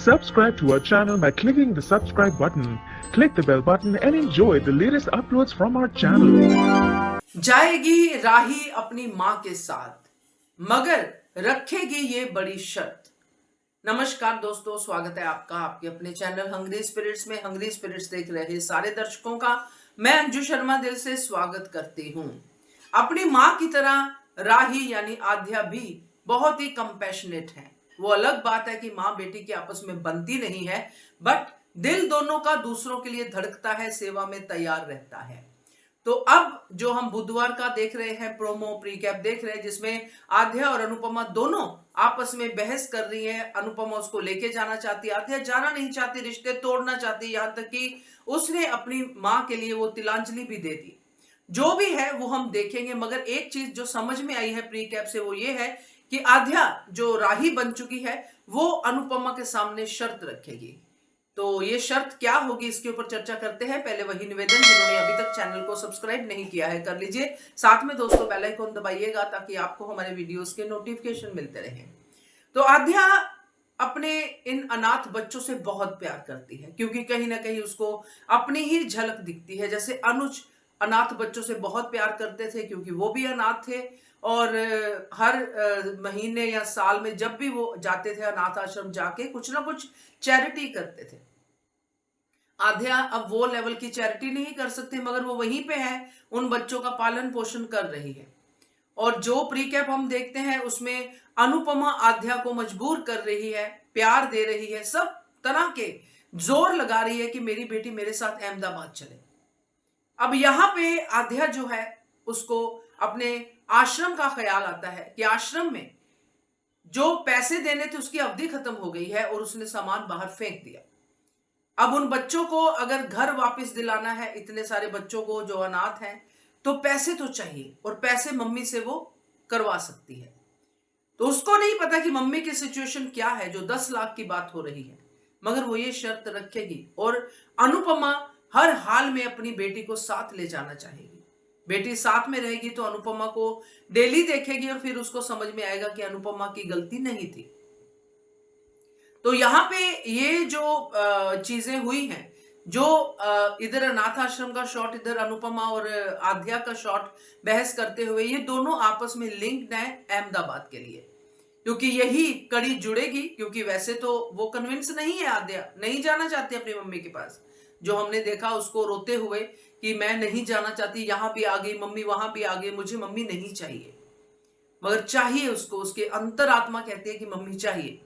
Subscribe to our channel by clicking the subscribe button. Click the bell button and enjoy the latest uploads from our channel. जाएगी राही अपनी मां के साथ, मगर रखेगी ये बड़ी शर्त। नमस्कार दोस्तों, स्वागत है आपका आपके अपने चैनल हंग्री स्पिरिट्स में। हंग्री स्पिरिट्स देख रहे सारे दर्शकों का मैं अंजू शर्मा दिल से स्वागत करती हूं। अपनी मां की तरह राही यानी आध्या भी बहुत ही कंपैशनेट है। वो अलग बात है कि मां बेटी की आपस में बनती नहीं है, बट दिल दोनों का दूसरों के लिए धड़कता है, सेवा में तैयार रहता है। तो अब जो हम बुधवार का देख रहे हैं प्रोमो प्रीकैप देख रहे हैं, जिसमें आध्या और अनुपमा दोनों आपस में बहस कर रही है। अनुपमा उसको लेके जाना चाहती है, आध्या जाना नहीं चाहती, रिश्ते तोड़ना चाहती, यहां तक कि उसने अपनी मां के लिए वो तिलांजलि भी दे दी। जो भी है वो हम देखेंगे, मगर एक चीज जो समझ में आई है प्रीकैप से वो ये है कि आध्या जो राही बन चुकी है वो अनुपमा के सामने शर्त रखेगी। तो ये शर्त क्या होगी, इसके ऊपर चर्चा करते हैं। पहले वही निवेदन, जिन्होंने अभी तक चैनल को सब्सक्राइब नहीं किया है कर लीजिए, साथ में दोस्तों बेल आइकन दबाइएगा ताकि आपको हमारे वीडियोस के नोटिफिकेशन मिलते रहें। तो आध्या अपने इन अनाथ बच्चों से बहुत प्यार करती है, क्योंकि कहीं ना कहीं उसको अपनी ही झलक दिखती है। जैसे अनुज अनाथ बच्चों से बहुत प्यार करते थे, क्योंकि वो भी अनाथ थे, और हर महीने या साल में जब भी वो जाते थे अनाथ आश्रम, जाके कुछ ना कुछ चैरिटी करते थे। आध्या अब वो लेवल की चैरिटी नहीं कर सकती, मगर वो वहीं पे है, उन बच्चों का पालन पोषण कर रही है। और जो प्रीकैप हम देखते हैं उसमें अनुपमा आध्या को मजबूर कर रही है, प्यार दे रही है, सब तरह के जोर लगा रही है कि मेरी बेटी मेरे साथ अहमदाबाद चले। अब यहां पे आध्या जो है उसको अपने आश्रम का ख्याल आता है कि आश्रम में जो पैसे देने थे उसकी अवधि खत्म हो गई है और उसने सामान बाहर फेंक दिया। अब उन बच्चों को अगर घर वापस दिलाना है, इतने सारे बच्चों को जो अनाथ हैं, तो पैसे तो चाहिए, और पैसे मम्मी से वो करवा सकती है। तो उसको नहीं पता कि मम्मी की सिचुएशन क्या है, जो 10 लाख की बात हो रही है, मगर वो ये शर्त रखेगी। और अनुपमा हर हाल में अपनी बेटी को साथ ले जाना चाहेगी। बेटी साथ में रहेगी तो अनुपमा को डेली देखेगी और फिर उसको समझ में आएगा कि अनुपमा की गलती नहीं थी। तो यहाँ पे ये जो चीजें हुई हैं, जो इधर अनाथ आश्रम का शॉट, इधर अनुपमा और आध्या का शॉट बहस करते हुए, ये दोनों आपस में लिंक्ड है अहमदाबाद के लिए, क्योंकि यही कड़ी जुड़ेगी। क्योंकि वैसे तो वो कन्विंस नहीं है, आध्या नहीं जाना चाहती अपनी मम्मी के पास। जो हमने देखा उसको रोते हुए कि मैं नहीं जाना चाहती, यहां भी आ गई मम्मी, वहां भी आ गई, मुझे मम्मी नहीं चाहिए, मगर चाहिए उसको। उसके अंतरात्मा कहती है कि मम्मी चाहिए।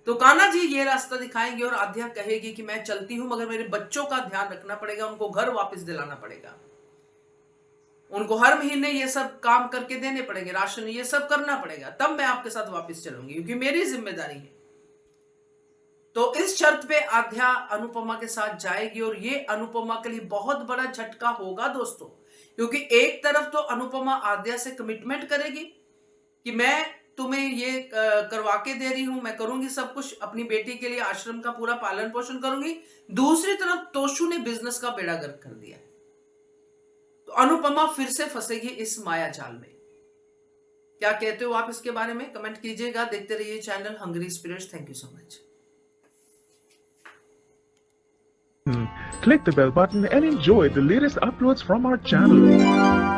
तो कान्हा जी ये रास्ता दिखाएंगे और आध्या कहेगी कि मैं चलती हूं, मगर मेरे बच्चों का ध्यान रखना पड़ेगा, उनको घर वापस दिलाना पड़ेगा, उनको हर महीने ये सब काम करके देने पड़ेंगे, राशन ये सब करना पड़ेगा, तब मैं आपके साथ वापस चलूंगी, क्योंकि मेरी जिम्मेदारी है। तो इस शर्त पे आध्या अनुपमा के साथ जाएगी, और ये अनुपमा के लिए बहुत बड़ा झटका होगा दोस्तों, क्योंकि एक तरफ तो अनुपमा आध्या से कमिटमेंट करेगी कि मैं तुम्हें ये करवा के दे रही हूं, मैं करूंगी सब कुछ, अपनी बेटी के लिए आश्रम का पूरा पालन पोषण करूंगी। दूसरी तरफ तोशु ने बिजनेस का बेड़ा गर्क कर दिया, तो अनुपमा फिर से फंसेगी इस माया जाल में। क्या कहते हो आप इसके बारे में, कमेंट कीजिएगा। देखते रहिए channel hungry spirits. Thank you so much. Click the bell button and enjoy the latest uploads from our channel.